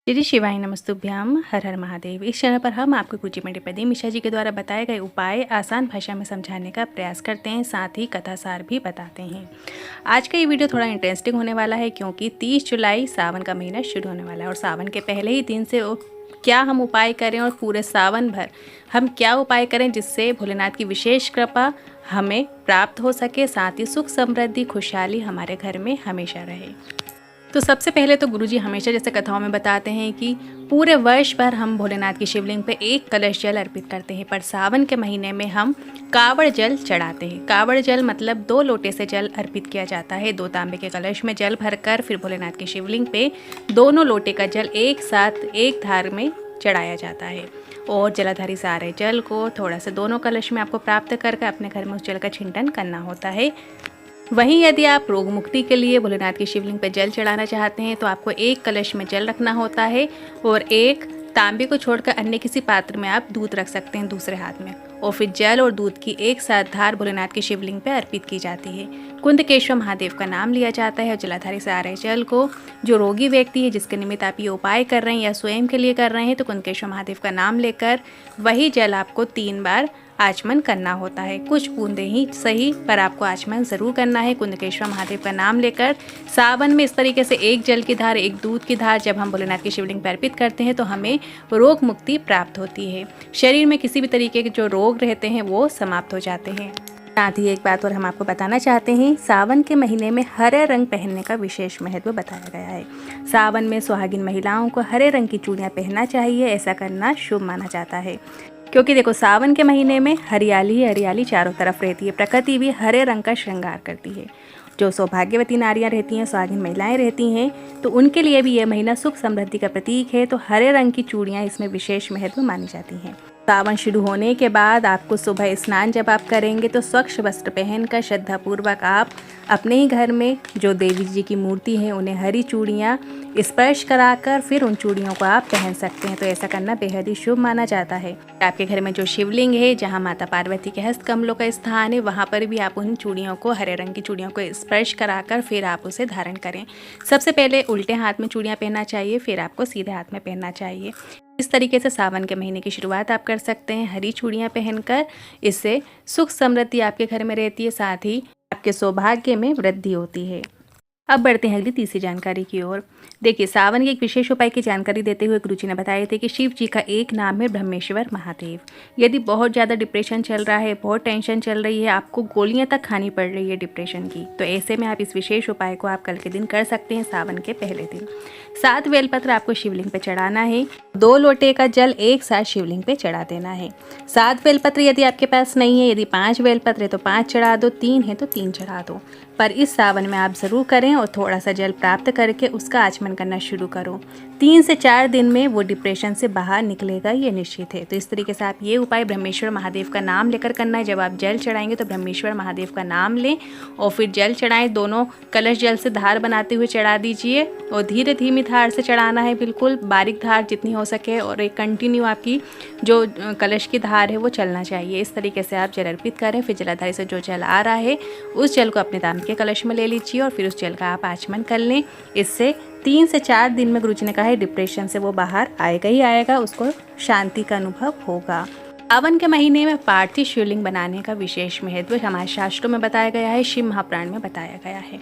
श्री शिवाय नमस्तुभ्याम। हर हर महादेव। इस चैनल पर हम आपको कुची पंडित मिश्रा जी के द्वारा बताए गए उपाय आसान भाषा में समझाने का प्रयास करते हैं, साथ ही कथा सार भी बताते हैं। आज का ये वीडियो थोड़ा इंटरेस्टिंग होने वाला है क्योंकि 30 जुलाई सावन का महीना शुरू होने वाला है और सावन के पहले ही दिन से क्या हम उपाय करें और पूरे सावन भर हम क्या उपाय करें जिससे भोलेनाथ की विशेष कृपा हमें प्राप्त हो सके, साथ ही सुख समृद्धि खुशहाली हमारे घर में हमेशा रहे। तो सबसे पहले तो गुरुजी हमेशा जैसे कथाओं में बताते हैं कि पूरे वर्ष भर हम भोलेनाथ की शिवलिंग पे एक कलश जल अर्पित करते हैं, पर सावन के महीने में हम कावड़ जल चढ़ाते हैं। कावड़ जल मतलब 2 लोटे से जल अर्पित किया जाता है। 2 तांबे के कलश में जल भरकर फिर भोलेनाथ की शिवलिंग पे दोनों लोटे का जल एक साथ एक धार में चढ़ाया जाता है और जलाधारी सारे जल को थोड़ा सा दोनों कलश में आपको प्राप्त करके अपने घर में उस जल का छिंटन करना होता है। वहीं यदि आप रोग मुक्ति के लिए भोलेनाथ की शिवलिंग पर जल चढ़ाना चाहते हैं तो आपको एक कलश में जल रखना होता है और एक तांबे को छोड़कर अन्य किसी पात्र में आप दूध रख सकते हैं दूसरे हाथ में, और फिर जल और दूध की एक साथ धार भोलेनाथ की शिवलिंग पर अर्पित की जाती है। कुंदकेश्वर महादेव का नाम लिया जाता है और जलाधारी से आ रहे जल को जो रोगी व्यक्ति है जिसके निमित्त आप ये उपाय कर रहे हैं या स्वयं के लिए कर रहे हैं तो कुंदकेश्वर महादेव का नाम लेकर वही जल आपको 3 बार आचमन करना होता है। कुछ बूंदे ही सही पर आपको आचमन ज़रूर करना है कुंदकेश्वर महादेव का नाम लेकर। सावन में इस तरीके से एक जल की धार एक दूध की धार जब हम भोलेनाथ की शिवलिंग पर अर्पित करते हैं तो हमें रोग मुक्ति प्राप्त होती है। शरीर में किसी भी तरीके के जो रोग रहते हैं वो समाप्त हो जाते हैं। साथ ही एक बात और हम आपको बताना चाहते हैं, सावन के महीने में हरे रंग पहनने का विशेष महत्व बताया गया है। सावन में सुहागिन महिलाओं को हरे रंग की चूड़ियाँ पहनना चाहिए। ऐसा करना शुभ माना जाता है क्योंकि देखो सावन के महीने में हरियाली ही हरियाली चारों तरफ रहती है। प्रकृति भी हरे रंग का श्रृंगार करती है। जो सौभाग्यवती नारियां रहती हैं, सुहागिन महिलाएं रहती हैं, तो उनके लिए भी यह महीना सुख समृद्धि का प्रतीक है। तो हरे रंग की चूड़ियां इसमें विशेष महत्व मानी जाती हैं। सावन शुरू होने के बाद आपको सुबह स्नान जब आप करेंगे तो स्वच्छ वस्त्र पहनकर श्रद्धापूर्वक आप अपने ही घर में जो देवी जी की मूर्ति है उन्हें हरी चूड़ियाँ स्पर्श कराकर फिर उन चूड़ियों को आप पहन सकते हैं। तो ऐसा करना बेहद ही शुभ माना जाता है। आपके घर में जो शिवलिंग है जहाँ माता पार्वती के हस्त कमलों का स्थान है वहाँ पर भी आप उन चूड़ियों को हरे रंग की चूड़ियों को स्पर्श कराकर फिर आप उसे धारण करें। सबसे पहले उल्टे हाथ में चूड़ियाँ पहनना चाहिए, फिर आपको सीधे हाथ में पहनना चाहिए। इस तरीके से सावन के महीने की शुरुआत आप कर सकते हैं हरी चूड़ियाँ पहनकर। इससे सुख समृद्धि आपके घर में रहती है, साथ ही आपके सौभाग्य में वृद्धि होती है। अब बढ़ते हैं अगली तीसरी जानकारी की ओर। देखिए, सावन के एक विशेष उपाय की जानकारी देते हुए गुरुजी ने बताए थे कि शिव जी का एक नाम है ब्रह्मेश्वर महादेव। यदि बहुत ज़्यादा डिप्रेशन चल रहा है, बहुत टेंशन चल रही है, आपको गोलियां तक खानी पड़ रही है डिप्रेशन की, तो ऐसे में आप इस विशेष उपाय को आप कल के दिन कर सकते हैं, सावन के पहले दिन। 7 बेलपत्र आपको शिवलिंग पे चढ़ाना है। 2 लोटे का जल एक साथ शिवलिंग पे चढ़ा देना है। 7 बेलपत्र यदि आपके पास नहीं है, यदि 5 बेलपत्र है तो 5 चढ़ा दो, 3 है तो 3 चढ़ा दो, पर इस सावन में आप ज़रूर करें और थोड़ा सा जल प्राप्त करके उसका आचमन करना शुरू करो। 3 से 4 दिन में वो डिप्रेशन से बाहर निकलेगा, ये निश्चित है। तो इस तरीके से आप ये उपाय ब्रह्मेश्वर महादेव का नाम लेकर करना है। जब आप जल चढ़ाएंगे तो ब्रह्मेश्वर महादेव का नाम लें और फिर जल चढ़ाएं। दोनों कलश जल से धार बनाते हुए चढ़ा दीजिए और धीरे धीमी धार से चढ़ाना है, बिल्कुल बारीक धार जितनी हो सके, और एक कंटिन्यू आपकी जो कलश की धार है वो चलना चाहिए। इस तरीके से आप जल अर्पित करें। फिर जलाधारी से जो जल आ रहा है उस जल को अपने तांबे के कलश में ले लीजिए और फिर उस जल का आप आचमन कर लें। इससे 3 से 4 दिन में गुरुजी ने कहा है डिप्रेशन से वो बाहर आएगा ही आएगा, उसको शांति का अनुभव होगा। सावन के महीने में पार्थिव शिवलिंग बनाने का विशेष महत्व हमारे शास्त्रों में बताया गया है, शिव महापुराण में बताया गया है।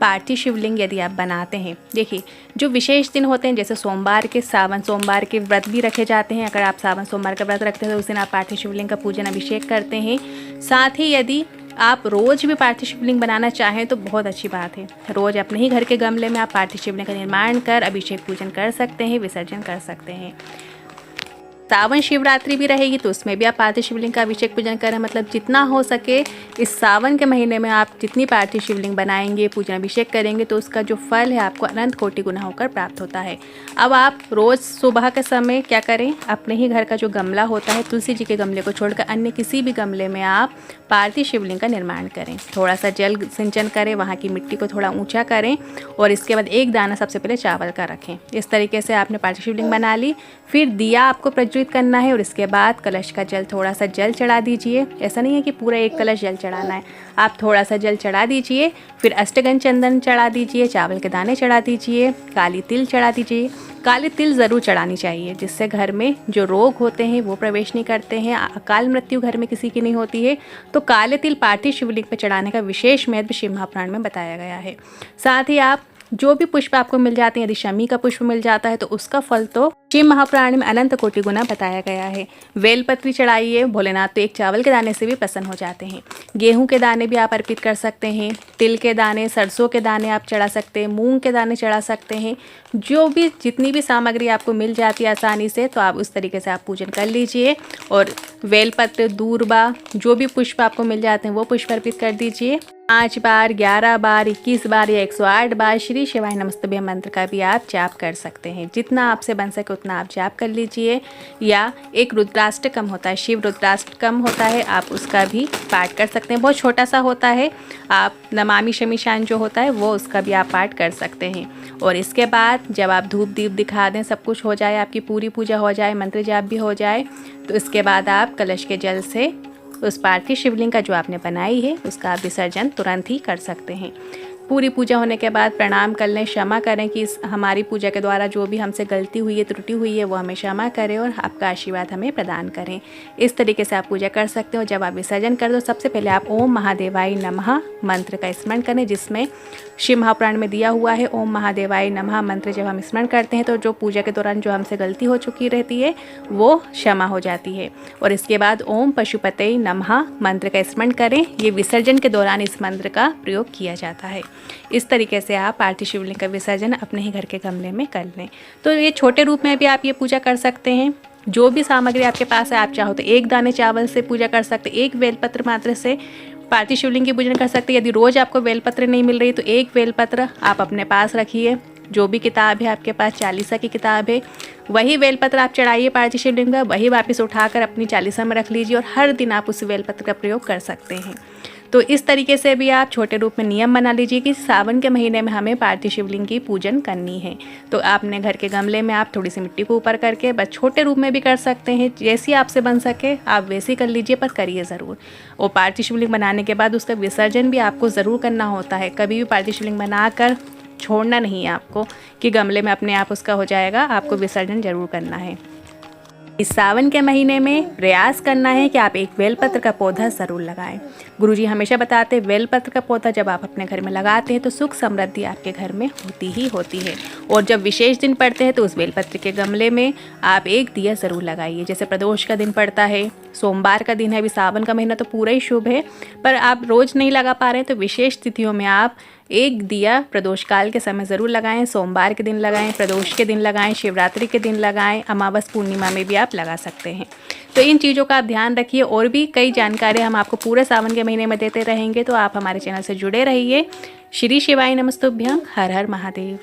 पार्थिव शिवलिंग यदि आप बनाते हैं, देखिए जो विशेष दिन होते हैं जैसे सोमवार के, सावन सोमवार के व्रत भी रखे जाते हैं। अगर आप सावन सोमवार का व्रत रखते हैं तो उस दिन आप पार्थिव शिवलिंग का पूजन अभिषेक करते हैं। साथ ही यदि आप रोज़ भी पार्थिव शिवलिंग बनाना चाहें तो बहुत अच्छी बात है। रोज़ अपने ही घर के गमले में आप पार्थिव शिवलिंग का निर्माण कर अभिषेक पूजन कर सकते हैं, विसर्जन कर सकते हैं। सावन शिवरात्रि भी रहेगी तो उसमें भी आप पार्थिव शिवलिंग का अभिषेक पूजन करें। मतलब जितना हो सके इस सावन के महीने में आप जितनी पार्थिव शिवलिंग बनाएंगे, पूजन अभिषेक करेंगे तो उसका जो फल है आपको अनंत कोटि गुना होकर प्राप्त होता है। अब आप रोज़ सुबह के समय क्या करें, अपने ही घर का जो गमला होता है, तुलसी जी के गमले को छोड़कर अन्य किसी भी गमले में आप पार्थिव शिवलिंग का निर्माण करें। थोड़ा सा जल सिंचन करें, वहाँ की मिट्टी को थोड़ा ऊँचा करें और इसके बाद एक दाना सबसे पहले चावल का रखें। इस तरीके से आपने पार्थिव शिवलिंग बना ली। फिर दिया आपको प्रज्वलित करना है और इसके बाद कलश का जल थोड़ा सा जल चढ़ा दीजिए। ऐसा नहीं है कि पूरा एक कलश जल चढ़ाना है, आप थोड़ा सा जल चढ़ा दीजिए। फिर अष्टगंध चंदन चढ़ा दीजिए, चावल के दाने चढ़ा दीजिए, काली तिल चढ़ा दीजिए। काले तिल ज़रूर चढ़ानी चाहिए, जिससे घर में जो रोग होते हैं वो प्रवेश नहीं करते हैं, अकाल मृत्यु घर में किसी की नहीं होती है। तो काले तिल पार्थिव शिवलिंग पर चढ़ाने का विशेष महत्व शिव महापुराण में बताया गया है। साथ ही आप जो भी पुष्प आपको मिल जाते हैं, यदि शमी का पुष्प मिल जाता है तो उसका फल तो शिव महापुराण में अनंत कोटि गुना बताया गया है। बेलपत्री चढ़ाइए, भोलेनाथ तो एक चावल के दाने से भी प्रसन्न हो जाते हैं। गेहूं के दाने भी आप अर्पित कर सकते हैं, तिल के दाने, सरसों के दाने आप चढ़ा सकते हैं, मूंग के दाने चढ़ा सकते हैं। जो भी जितनी भी सामग्री आपको मिल जाती है आसानी से, तो आप उस तरीके से आप पूजन कर लीजिए। और बेलपत्र, दूर्बा, जो भी पुष्प आपको मिल जाते हैं वो पुष्प अर्पित कर दीजिए। 5 बार, 11 बार, 21 बार या 108 बार श्री शिवाय नमस्तुभ्यं मंत्र का भी आप जाप कर सकते हैं। जितना आपसे बन सके उतना आप जाप कर लीजिए। या एक रुद्राष्टकम होता है, शिव रुद्राष्टकम होता है, आप उसका भी पाठ कर सकते हैं। बहुत छोटा सा होता है। आप नमामि शमीशान जो होता है वो उसका भी आप पाठ कर सकते हैं। और इसके बाद जब आप धूप दीप दिखा दें, सब कुछ हो जाए, आपकी पूरी पूजा हो जाए, मंत्र जाप भी हो जाए, तो इसके बाद आप कलश के जल से उस पार्थिव शिवलिंग का जो आपने बनाई है उसका आप विसर्जन तुरंत ही कर सकते हैं। पूरी पूजा होने के बाद प्रणाम कर लें, क्षमा करें कि हमारी पूजा के द्वारा जो भी हमसे गलती हुई है, त्रुटि हुई है, वो हमें क्षमा करें और आपका आशीर्वाद हमें प्रदान करें। इस तरीके से आप पूजा कर सकते हो। जब आप विसर्जन कर दो, सबसे पहले आप ओम महादेवाय नमः मंत्र का स्मरण करें, जिसमें शिव महापुराण में दिया हुआ है। ओम महादेवाय नमः मंत्र जब हम स्मरण करते हैं तो जो पूजा के दौरान जो हमसे गलती हो चुकी रहती है वो क्षमा हो जाती है। और इसके बाद ओम पशुपते नमः मंत्र का स्मरण करें। ये विसर्जन के दौरान इस मंत्र का प्रयोग किया जाता है। इस तरीके से आप पार्थिव शिवलिंग का विसर्जन अपने ही घर के गमले में कर लें। तो ये छोटे रूप में भी आप ये पूजा कर सकते हैं। जो भी सामग्री आपके पास है, आप चाहो तो 1 दाने चावल से पूजा कर सकते, 1 बेलपत्र मात्र से पार्थिव शिवलिंग की पूजन कर सकते हैं। यदि रोज़ आपको बेलपत्र नहीं मिल रही तो 1 बेलपत्र आप अपने पास रखिए। जो भी किताब है आपके पास, चालीसा की किताब है, वही बेलपत्र आप चढ़ाइए पार्थिव शिवलिंग का, वही वापस उठाकर अपनी चालीसा में रख लीजिए और हर दिन आप उस बेलपत्र का प्रयोग कर सकते हैं। तो इस तरीके से भी आप छोटे रूप में नियम बना लीजिए कि सावन के महीने में हमें पार्थिव शिवलिंग की पूजन करनी है। तो आपने घर के गमले में आप थोड़ी सी मिट्टी को ऊपर करके बस छोटे रूप में भी कर सकते हैं। जैसी आपसे बन सके आप वैसे कर लीजिए, पर करिए ज़रूर। और पार्थिव शिवलिंग बनाने के बाद उसका विसर्जन भी आपको ज़रूर करना होता है। कभी भी पार्थिव शिवलिंग बनाकर छोड़ना नहीं है आपको कि गमले में अपने आप उसका हो जाएगा, आपको विसर्जन ज़रूर करना है। इस सावन के महीने में प्रयास करना है कि आप एक बेलपत्र का पौधा ज़रूर लगाएं। गुरुजी हमेशा बताते हैं बेलपत्र का पौधा जब आप अपने घर में लगाते हैं तो सुख समृद्धि आपके घर में होती ही होती है। और जब विशेष दिन पड़ते हैं तो उस बेलपत्र के गमले में आप एक दिया ज़रूर लगाइए। जैसे प्रदोष का दिन पड़ता है, सोमवार का दिन है, अभी सावन का महीना तो पूरा ही शुभ है, पर आप रोज़ नहीं लगा पा रहे हैं तो विशेष तिथियों में आप एक दिया प्रदोष काल के समय ज़रूर लगाएं। सोमवार के दिन लगाएं, प्रदोष के दिन लगाएं, शिवरात्रि के दिन लगाएं, अमावस पूर्णिमा में भी आप लगा सकते हैं। तो इन चीज़ों का आप ध्यान रखिए। और भी कई जानकारी हम आपको पूरे सावन के महीने में देते रहेंगे, तो आप हमारे चैनल से जुड़े रहिए। श्री शिवाय नमस्तुभ्यं। हर हर महादेव।